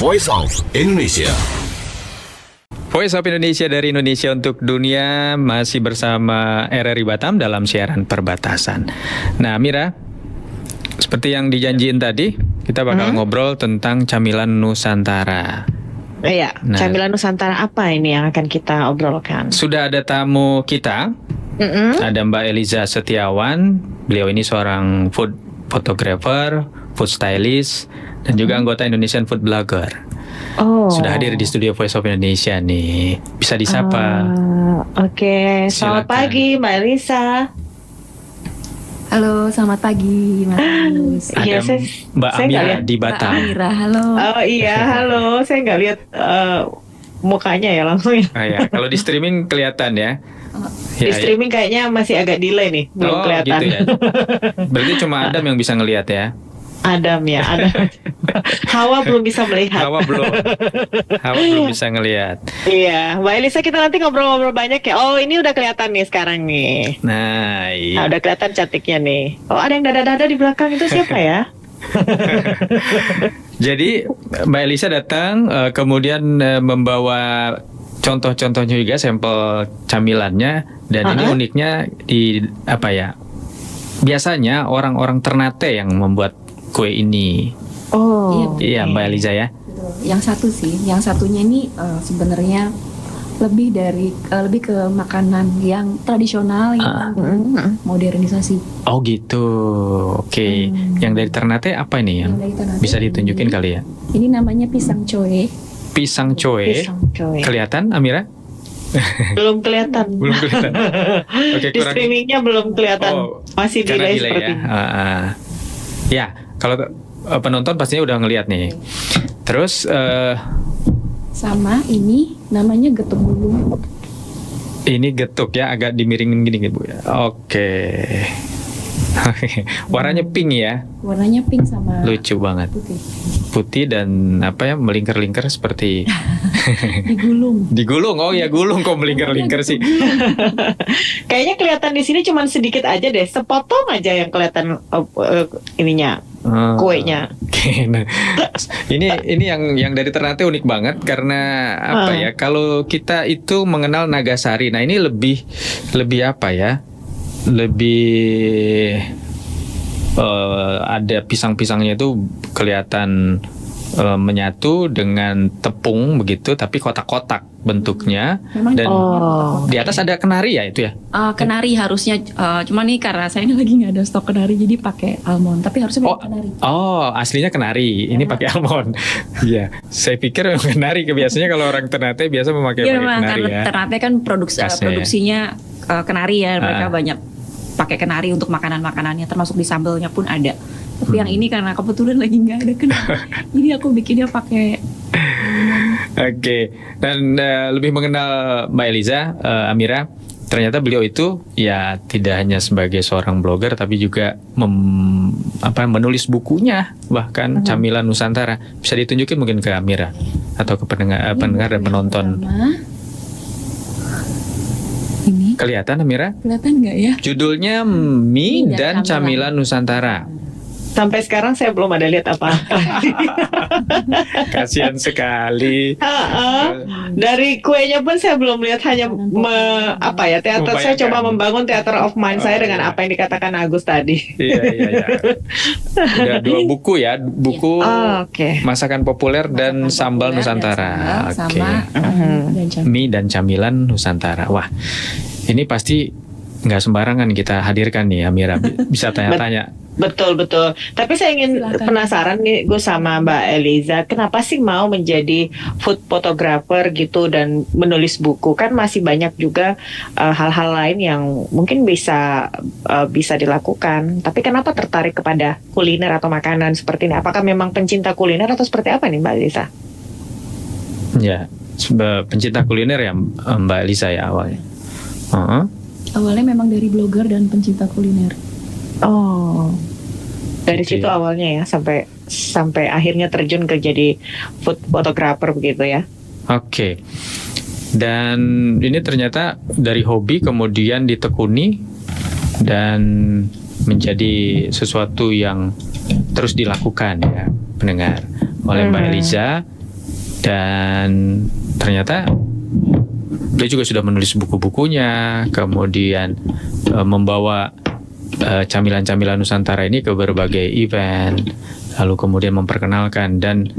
Voice of Indonesia. Voice of Indonesia dari Indonesia untuk dunia masih bersama RRI Batam dalam siaran perbatasan. Nah, Mira, seperti yang dijanjiin tadi, kita bakal ngobrol tentang camilan Nusantara. Iya, Nah. camilan Nusantara apa ini yang akan kita obrolkan? Sudah ada tamu kita, ada Mbak Eliza Setiawan. Beliau ini seorang food photographer, food stylist, dan juga anggota Indonesian Food Blogger. Oh. Sudah hadir di studio Voice of Indonesia nih. Bisa disapa. Oke, selamat Silakan. pagi Mbak Elisa. Halo, selamat pagi Mas. Iya, Ada Mbak saya nggak Amira lihat. di Mbak Batam. Amira, halo. Oh iya, halo. Saya nggak lihat mukanya ya langsung ya. Ah, ya. Kalau di streaming kelihatan ya. Di streaming kayaknya masih agak delay nih, belum kelihatan. Gitu ya. Berarti cuma Adam yang bisa ngelihat ya. Adam ya, Adam. Hawa belum bisa melihat. Hawa belum bisa ngelihat. Iya, Mbak Elisa, kita nanti ngobrol-ngobrol banyak ya. Oh, ini udah kelihatan nih sekarang nih. Nah, Nah, iya. udah kelihatan cantiknya nih. Oh, ada yang dada-dada di belakang, itu siapa ya? Jadi Mbak Elisa datang kemudian membawa contoh-contohnya juga sampel camilannya, dan ini uniknya di apa ya? Biasanya orang-orang Ternate yang membuat kue ini. Oh, Iya, Mbak Eliza ya. Yang satunya ini sebenarnya lebih ke makanan yang tradisional yang modernisasi. Oh gitu. Oke. Yang dari Ternate apa ini yang Yang dari Ternate bisa ditunjukin ini- kali ya? Ini namanya pisang coe. Pisang coe. pisang coy. Kelihatan, Amira? Belum kelihatan. Belum kelihatan. Oke, Di streamingnya belum kelihatan. Oh, Masih karena delay delay seperti ya. Ya, kalau penonton pastinya udah ngelihat nih. Terus Sama ini namanya getuk bulung. ini getuk ya, agak dimiringin gini Bu ya. Oke. Warnanya pink ya. Warnanya pink sama Lucu banget. putih. Putih dan apa ya, melingkar-lingkar seperti Digulung. digulung. Oh ya, gulung kok melingkar-lingkar sih. Kayaknya kelihatan di sini cuman sedikit aja deh, sepotong aja yang kelihatan ininya, kuenya. Oke, nah, ini yang dari Ternate unik banget karena apa ya? Kalau kita itu mengenal Nagasari, nah ini lebih apa ya? Lebih ada pisang-pisangnya itu kelihatan menyatu dengan tepung begitu, tapi kotak-kotak bentuknya. Memang Dan Oh. di atas ada kenari ya itu ya? kenari harusnya, cuma nih karena saya ini lagi nggak ada stok kenari jadi pakai almond, tapi harusnya pakai kenari. Oh, aslinya kenari. Ini pakai almond. Iya, saya pikir memang kenari. Biasanya kalau orang Ternate biasa memakai Iya pakai memang kenari karena ya. Ternate kan Khasnya ya. produksinya kenari ya, mereka banyak pakai kenari untuk makanan-makanannya, termasuk di sambelnya pun ada. Tapi yang ini karena kebetulan lagi nggak ada kenari, jadi aku bikinnya pakai. Oke, dan lebih mengenal Mbak Eliza, Amira, ternyata beliau itu ya tidak hanya sebagai seorang blogger, tapi juga menulis bukunya, bahkan Camilan Nusantara. Bisa ditunjukin mungkin ke Amira atau ke pendengar dan penonton. Pertama, ini Kelihatan Amira? kelihatan nggak ya? Judulnya Mie Mie dan dan Camilan Nusantara. Sampai sekarang saya belum ada lihat apa. Kasihan sekali. Dari kuenya pun saya belum lihat, hanya teater. Saya coba membangun theater of mind saya dengan apa yang dikatakan Agus tadi. Iya. Udah 2 buku ya, buku Oh, oke. masakan populer dan Masakan sambal populer dan Nusantara. sambal Oke. sama dan camilan. Mie dan camilan Nusantara. Wah, ini pasti nggak sembarangan kita hadirkan nih, Amira. Bisa tanya-tanya. Betul. Tapi saya ingin Silakan. penasaran nih, gue sama Mbak Eliza, kenapa sih mau menjadi food photographer gitu dan menulis buku? Kan masih banyak juga hal-hal lain yang mungkin bisa dilakukan. Tapi kenapa tertarik kepada kuliner atau makanan seperti ini? Apakah memang pencinta kuliner atau seperti apa nih Mbak Eliza? Ya, pencinta kuliner ya Mbak Elisa ya awalnya. Awalnya memang dari blogger dan pencinta kuliner. Oh, dari Oke. situ awalnya ya, sampai akhirnya terjun ke jadi food photographer begitu ya. Oke. Dan ini ternyata dari hobi kemudian ditekuni dan menjadi sesuatu yang terus dilakukan ya pendengar oleh Mbak Eliza. Dan ternyata dia juga sudah menulis buku-bukunya, kemudian membawa camilan-camilan Nusantara ini ke berbagai event, lalu kemudian memperkenalkan, dan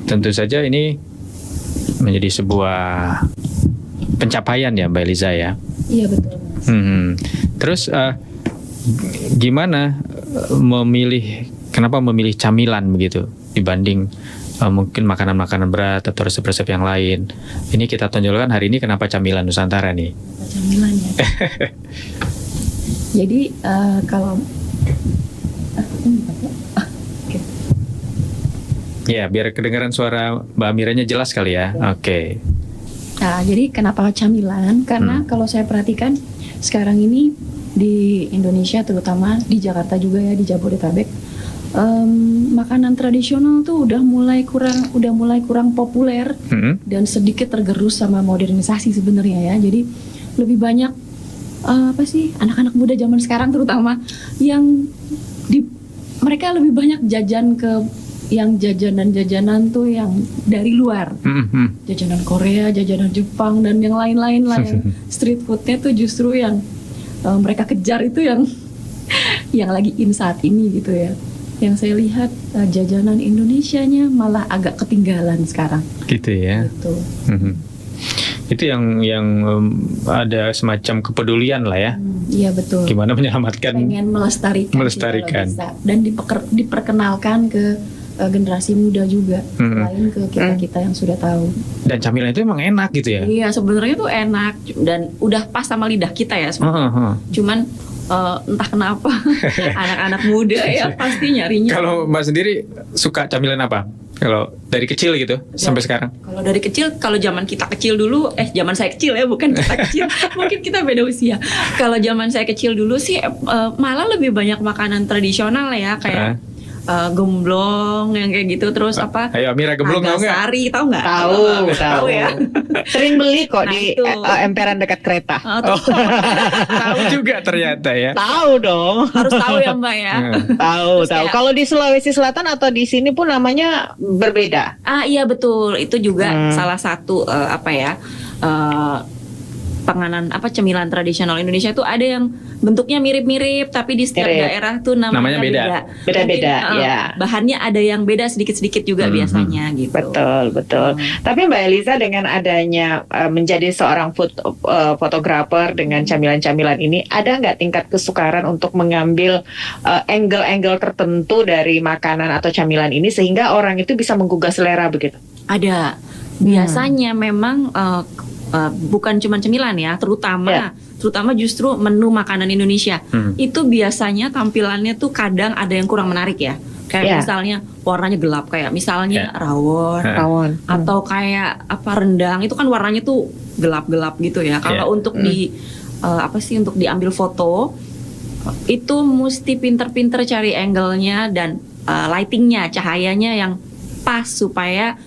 tentu saja ini menjadi sebuah pencapaian ya Mbak Eliza ya. Iya betul. Terus gimana kenapa memilih camilan begitu dibanding mungkin makanan-makanan berat atau resep-resep yang lain? Ini kita tonjolkan hari ini kenapa camilan Nusantara nih? Camilan ya. Jadi kalau ya biar kedengaran suara Mbak Amiranya jelas kali ya. Oke. Nah, jadi kenapa camilan? Karena kalau saya perhatikan sekarang ini di Indonesia, terutama di Jakarta juga ya, di Jabodetabek, makanan tradisional tuh udah mulai kurang populer dan sedikit tergerus sama modernisasi sebenarnya ya. Jadi lebih banyak anak-anak muda zaman sekarang terutama yang mereka lebih banyak jajan ke yang jajanan tuh yang dari luar, jajanan Korea, jajanan Jepang dan yang lain-lain lah, yang street foodnya tuh justru yang mereka kejar itu yang lagi in saat ini gitu ya. Yang saya lihat jajanan Indonesianya malah agak ketinggalan sekarang. Gitu ya. Gitu. Itu yang ada semacam kepedulian lah ya. Iya betul. Gimana menyelamatkan? Pengen melestarikan. Bisa. Dan diperkenalkan ke generasi muda juga, selain ke kita yang sudah tahu. Dan camilan itu emang enak gitu ya? Iya sebenarnya tuh enak dan udah pas sama lidah kita ya sebenarnya. Cuman entah kenapa anak-anak muda ya pasti nyarinya. Kalau Mbak sendiri suka camilan apa? Kalau dari kecil gitu sampai sekarang? Kalau dari kecil, kalau zaman kita kecil dulu, zaman saya kecil ya, bukan kita kecil, mungkin kita beda usia. Kalau zaman saya kecil dulu sih malah lebih banyak makanan tradisional ya, kayak gemblong yang kayak gitu, terus apa? Ayo Amira, gemblong tahu nggak? Sari, tahu nggak? Tahu ya. Sering beli kok di emperan dekat kereta. Tahu juga ternyata ya. Tahu dong. Harus tahu ya Mbak ya. Tahu. Kalau di Sulawesi Selatan atau di sini pun namanya berbeda. Iya betul. Itu juga salah satu panganan cemilan tradisional Indonesia itu ada yang bentuknya mirip-mirip tapi di setiap daerah tuh namanya beda. Beda-beda ya. Bahannya ada yang beda sedikit-sedikit juga biasanya gitu. Betul. Tapi Mbak Eliza dengan adanya menjadi seorang food photographer dengan camilan-camilan ini, ada nggak tingkat kesukaran untuk mengambil angle-angle tertentu dari makanan atau camilan ini sehingga orang itu bisa menggugah selera begitu? Ada. Biasanya memang bukan cuma cemilan ya, terutama justru menu makanan Indonesia. Itu biasanya tampilannya tuh kadang ada yang kurang menarik ya. Kayak misalnya warnanya gelap, kayak misalnya rawon atau kayak rendang, itu kan warnanya tuh gelap-gelap gitu ya. Kalau untuk untuk diambil foto itu mesti pinter-pinter cari angle-nya dan lighting-nya, cahayanya yang pas supaya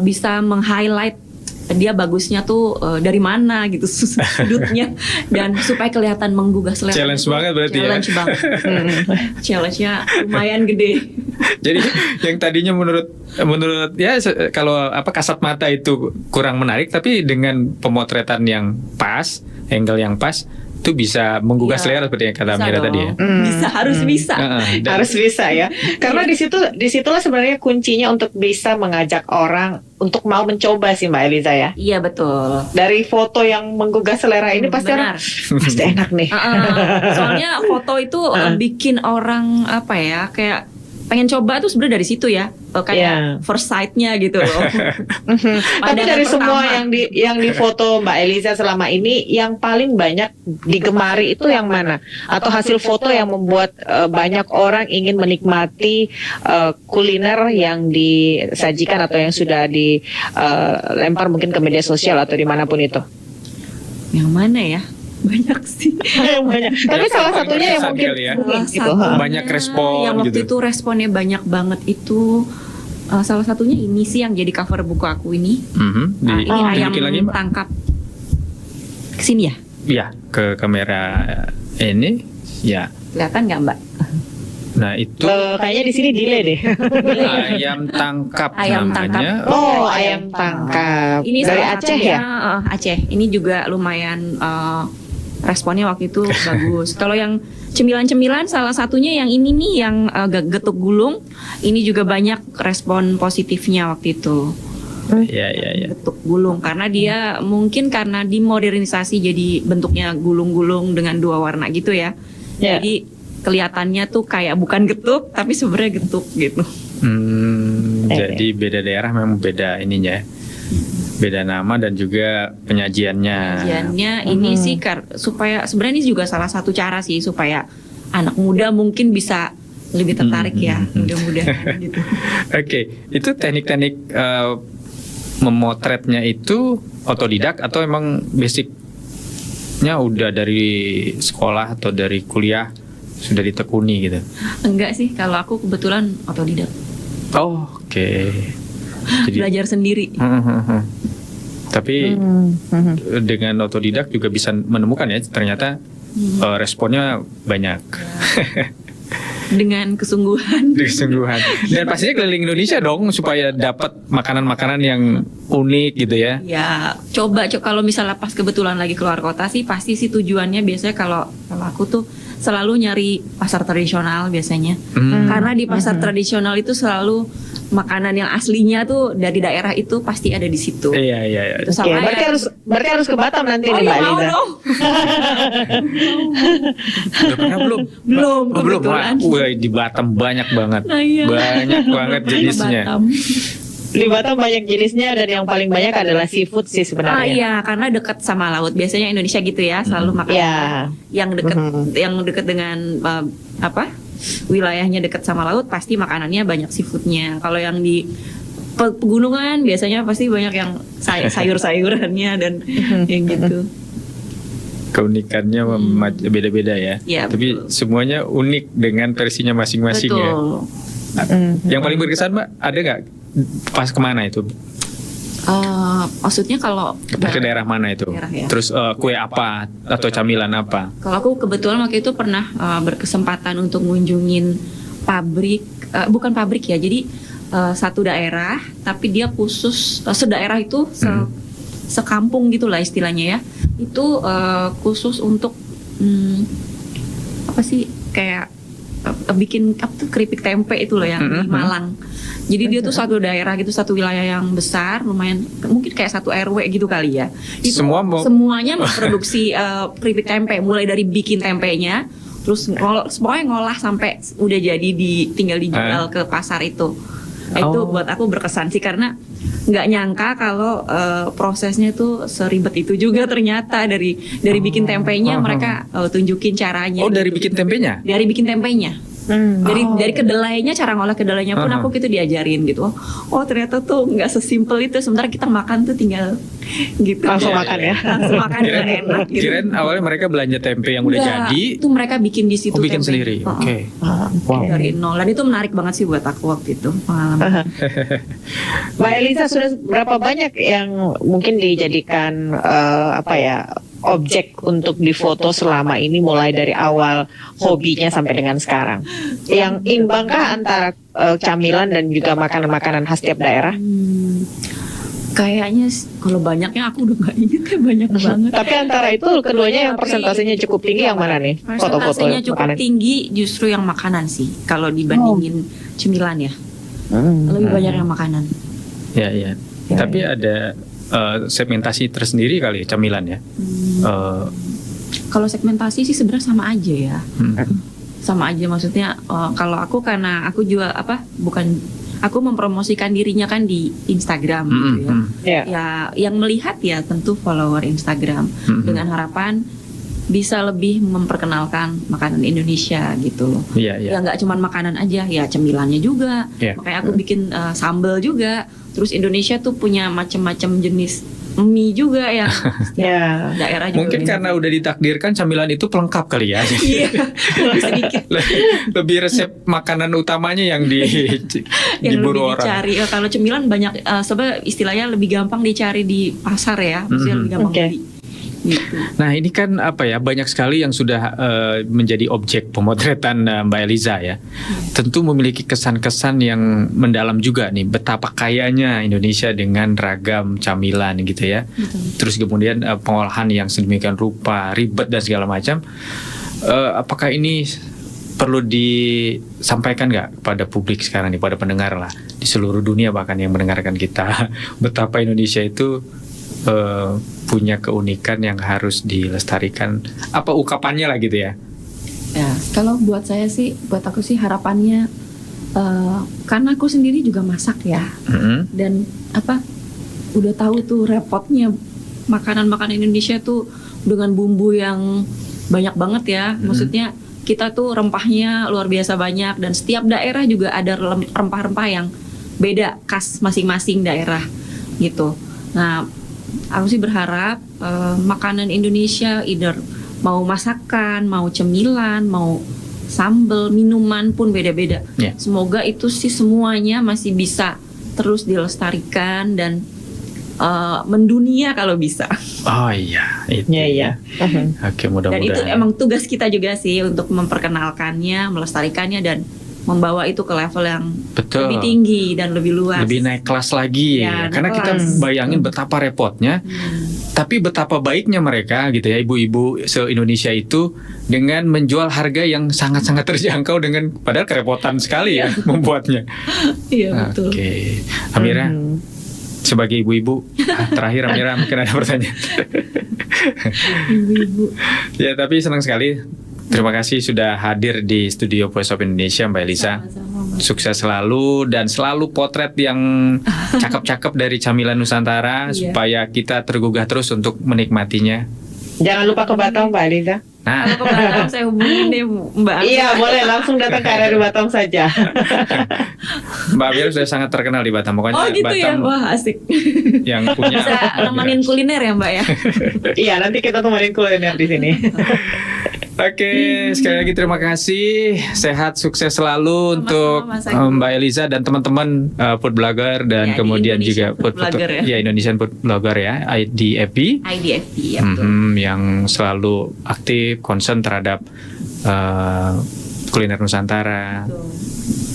bisa meng-highlight dia bagusnya tuh dari mana gitu sudutnya dan supaya kelihatan menggugah selera. Challenge banget berarti Challenge banget. Challenge-nya lumayan gede. Jadi yang tadinya menurut ya kalau kasat mata itu kurang menarik, tapi dengan pemotretan yang pas, angle yang pas, itu bisa menggugah selera seperti yang kata Amira tadi ya. Harus bisa. Harus bisa ya. Karena disitulah sebenarnya kuncinya untuk bisa mengajak orang untuk mau mencoba sih Mbak Eliza ya. Iya betul. Dari foto yang menggugah selera ini pasti orang pasti enak nih. Soalnya foto itu bikin orang kayak pengen coba tuh sebenarnya dari situ ya, kayak first sight-nya gitu loh. Tapi dari semua yang difoto Mbak Eliza selama ini, yang paling banyak digemari itu yang mana? Atau hasil foto yang membuat banyak orang ingin menikmati kuliner yang disajikan atau yang sudah dilempar mungkin ke media sosial atau dimanapun itu? Yang mana ya? Banyak sih. Banyak. Tapi salah satunya yang mungkin banyak respon yang waktu itu responnya banyak banget itu salah satunya ini sih yang jadi cover buku aku ini. Ini ayam tangkap. Kesini ya? Iya, ke kamera ini ya. Kelihatan nggak Mbak? Nah itu Kayaknya di sini delay deh. ayam tangkap Ayam namanya. Oh, ayam tangkap. Ini Dari salah Aceh satunya, ya? Aceh. Ini juga lumayan responnya waktu itu bagus. Kalau yang cemilan-cemilan salah satunya yang ini nih yang getuk gulung. Ini juga banyak respon positifnya waktu itu. Ya. Getuk gulung karena dia mungkin karena dimodernisasi jadi bentuknya gulung-gulung dengan 2 warna gitu ya. Ya. Jadi kelihatannya tuh kayak bukan getuk tapi sebenarnya getuk gitu. Jadi beda daerah memang beda ininya, beda nama dan juga penyajiannya. Penyajiannya ini sih supaya sebenarnya ini juga salah satu cara sih supaya anak muda mungkin bisa lebih tertarik ya, mudah-mudahan gitu. Oke, itu teknik-teknik memotretnya itu otodidak atau emang basicnya udah dari sekolah atau dari kuliah sudah ditekuni gitu? Enggak sih, kalau aku kebetulan otodidak. Oh, oke. Jadi Belajar sendiri. tapi dengan otodidak juga bisa menemukan ya ternyata responnya banyak. Dengan kesungguhan. Kesungguhan. Dan pastinya keliling Indonesia dong supaya dapat makanan-makanan yang unik gitu ya. Ya, coba kalau misalnya pas kebetulan lagi keluar kota sih pasti sih tujuannya biasanya kalau aku tuh selalu nyari pasar tradisional biasanya. Karena di pasar tradisional itu selalu makanan yang aslinya tuh dari daerah itu pasti ada di situ. Iya. Terus Oke, sama berarti harus ke Batam nanti nih iya, Mbak mau Eliza. dong. Udah pernah belum? Belum, Oh, belum. kebetulan. Wah, di Batam banyak banget. Nah, iya. Banyak banget jenisnya. Batam. Di Batam banyak jenisnya dan yang paling banyak adalah seafood sih sebenarnya. Iya, karena dekat sama laut. Biasanya Indonesia gitu ya, selalu makan Ya. yang dekat dengan wilayahnya dekat sama laut pasti makanannya banyak seafoodnya. Kalau yang di pegunungan biasanya pasti banyak yang sayur-sayurannya dan yang gitu. Keunikannya beda-beda ya. Iya, Tapi betul. semuanya unik dengan versinya masing-masing ya. Betul. Yang paling berkesan Mbak, ada nggak pas kemana itu? Maksudnya kalau Ke daerah mana itu? Daerah, ya. Terus kue apa atau camilan apa? Kalau aku kebetulan waktu itu pernah berkesempatan untuk ngunjungin pabrik, bukan pabrik ya, jadi satu daerah, tapi dia khusus sedaerah itu sekampung gitulah istilahnya ya, itu khusus untuk apa sih kayak bikin apa tuh keripik tempe itu loh yang di Malang. Jadi dia tuh satu daerah gitu, satu wilayah yang besar, lumayan mungkin kayak satu RW gitu kali ya. Itu semuanya memproduksi keripik tempe, mulai dari bikin tempenya, terus pokoknya ngolah sampai udah jadi tinggal dijual ke pasar itu. Itu buat aku berkesan sih karena nggak nyangka kalau prosesnya tuh seribet itu juga ternyata dari bikin tempenya mereka tunjukin caranya. Oh, dari bikin tempenya? Dari bikin tempenya. Dari kedelainya, cara ngolah kedelainya pun aku gitu diajarin gitu. Oh ternyata tuh nggak sesimpel itu. Sementara kita makan tuh tinggal gitu. Langsung makan ya. Langsung makan udah enak gitu. Kirain awalnya mereka belanja tempe yang udah jadi. Itu mereka bikin di situ. Bikin tempe. sendiri. Oke. Wow. Dari nol. Dan itu menarik banget sih buat aku waktu itu pengalaman. Mbak Eliza, sudah berapa banyak yang mungkin dijadikan objek untuk difoto selama ini, mulai dari awal hobinya sampai dengan sekarang? Yang imbangkah antara camilan dan juga makanan-makanan khas tiap daerah? Kayaknya kalau banyaknya aku udah nggak ingat ya, banyak banget. Tapi antara itu keduanya yang persentasenya cukup tinggi yang mana nih? Foto-foto Persentasenya cukup makanan. tinggi justru yang makanan sih. Kalau dibandingin cemilan ya, lebih banyak yang makanan. Ya. Tapi ada segmentasi tersendiri kali ya, camilan ya. Kalau segmentasi sih sebenarnya sama aja ya. Sama aja maksudnya kalau aku karena aku juga aku mempromosikan dirinya kan di Instagram gitu ya. Ya yang melihat ya tentu follower Instagram dengan harapan bisa lebih memperkenalkan makanan Indonesia gitu loh. Iya. Ya nggak cuma makanan aja, ya cemilannya juga. Makanya aku bikin sambal juga. Terus Indonesia tuh punya macam-macam jenis mie juga yang daerah juga. Mungkin karena udah ditakdirkan camilan itu pelengkap kali ya. Iya, sedikit. Lebih resep makanan utamanya yang diburu orang. Dicari. Kalau cemilan banyak, sebenarnya istilahnya lebih gampang dicari di pasar ya, maksudnya lebih gampang beli. Gitu. Nah ini kan apa ya, banyak sekali yang sudah menjadi objek pemotretan Mbak Eliza ya. Tentu memiliki kesan-kesan yang mendalam juga nih, betapa kayanya Indonesia dengan ragam camilan gitu ya. Terus kemudian pengolahan yang sedemikian rupa, ribet dan segala macam. Apakah ini perlu disampaikan nggak pada publik sekarang nih, pada pendengar lah di seluruh dunia bahkan yang mendengarkan kita, betapa Indonesia itu punya keunikan yang harus dilestarikan, apa ungkapannya lah gitu ya? Ya, kalau buat aku sih harapannya, karena aku sendiri juga masak ya, dan udah tahu tuh repotnya makanan-makanan Indonesia tuh dengan bumbu yang banyak banget ya, maksudnya kita tuh rempahnya luar biasa banyak dan setiap daerah juga ada rempah-rempah yang beda khas masing-masing daerah gitu. Nah, aku sih berharap makanan Indonesia, either mau masakan, mau cemilan, mau sambal, minuman pun beda-beda. Yeah. Semoga itu sih semuanya masih bisa terus dilestarikan dan mendunia kalau bisa. Oh iya, itu. Iya. Oke, Dan mudah-mudahan. itu emang tugas kita juga sih untuk memperkenalkannya, melestarikannya dan membawa itu ke level yang Betul. lebih tinggi dan lebih luas. Lebih naik kelas lagi Ya, naik karena kita kelas. bayangin betapa repotnya, tapi betapa baiknya mereka gitu ya, ibu-ibu se-Indonesia itu dengan menjual harga yang sangat-sangat terjangkau dengan padahal kerepotan sekali ya membuatnya. Iya betul. Oke, Amira sebagai ibu-ibu, terakhir Amira mungkin ada pertanyaan. Ibu-ibu. Ya, tapi senang sekali. Terima kasih sudah hadir di studio Voice of Indonesia, Mbak Eliza. Sama-sama, Mas. Sukses selalu dan selalu potret yang cakep-cakep dari camilan Nusantara Iya. supaya kita tergugah terus untuk menikmatinya. Jangan lupa ke Batam, Mbak Eliza. Nah, Kalau ke Batam saya hubungin deh Mbak. Iya, boleh langsung datang ke area di Batam saja. Mbak Amira sudah sangat terkenal di Batam. Pokoknya Oh gitu ya, Batam wah asik. yang punya. Bisa nemenin kuliner ya Mbak ya. Iya, nanti kita temenin kuliner di sini. Oke, sekali lagi terima kasih. Sehat, sukses selalu untuk Mas Agus. Mbak Eliza dan teman-teman food blogger dan Ya, di kemudian juga Indonesian food blogger ya. Indonesian food blogger ya, IDFB. IDFP ya betul. Yang selalu aktif, concern terhadap kuliner Nusantara. Betul.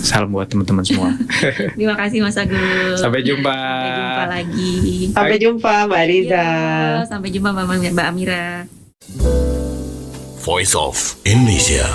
Salam buat teman-teman semua. Terima kasih Mas Agus. Sampai jumpa. Sampai jumpa lagi. Sampai jumpa, Mbak Eliza. Iya, sampai jumpa Mbak Amira. Voice of Indonesia.